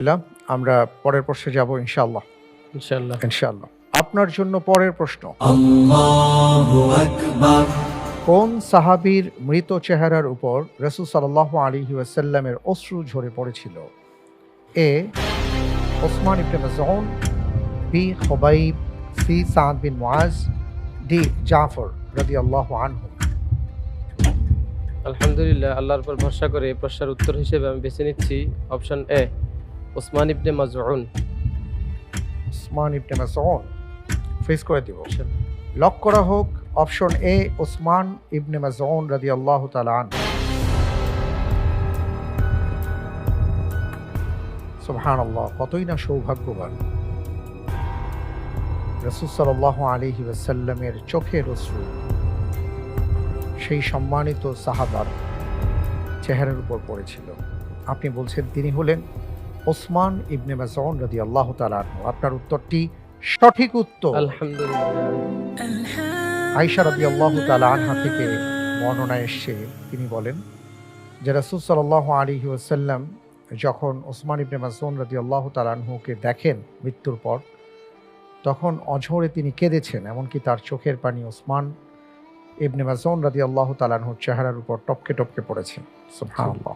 আলহামদুলিল্লাহ, আমরা পরের প্রশ্নে যাব ইনশাআল্লাহ। ইনশাআল্লাহ। ইনশাআল্লাহ। আপনার জন্য পরের প্রশ্ন, আল্লাহু আকবার। কোন সাহাবীর মৃত চেহারার উপর রাসূল সাল্লাল্লাহু আলাইহি ওয়াসাল্লামের অশ্রু ঝরে পড়েছিল? এ Osman ibn মাযউন, B Khubaib, C সাদ বিন মুআজ, ডি জাফর রাদিয়াল্লাহু আনহু। আলহামদুলিল্লাহ, আল্লাহর উপর ভরসা করে এই প্রশ্নের উত্তর হিসেবে আমি বেছে নিচ্ছি option A, Osman ibn Mazun. Osman ibn মাযউন ফ্রিজ করে দিব। লক করা হোক অপশন এ, ওসমান ইবনে মাযউন রাদিয়াল্লাহু তাআলা আনহু। সুবহানাল্লাহ, কতই না সৌভাগ্যবান। রাসূল সাল্লাল্লাহু আলাইহি ওয়াসাল্লামের চোখের অশ্রু সেই সম্মানিত সাহাবার চেহারার উপর পড়েছিল। আপনি বলছেন তিনি হলেন ওসমান ইবনে মাযউন রাদিয়াল্লাহু তাআলা আনহু। আপনার উত্তরটি সঠিক উত্তর। আলহামদুলিল্লাহ। আয়েশা রাদিয়াল্লাহু তাআলা আনহা থেকে বর্ণনা এসেছে, তিনি বলেন যে রাসূল সাল্লাল্লাহু আলাইহি ওয়াসাল্লাম যখন ওসমান ইবনে মাযউন রাদিয়াল্লাহু তাআলা আনহুকে দেখেন মৃত্যুর পর, তখন অঝরে তিনি কেঁদেছেন, এমনকি তার চোখের পানি ওসমান ইবনে মাযউন রাদিয়াল্লাহু তাআলা আনহুর চেহারার উপর টপকে টপকে পড়েছে। সুবহানাল্লাহ।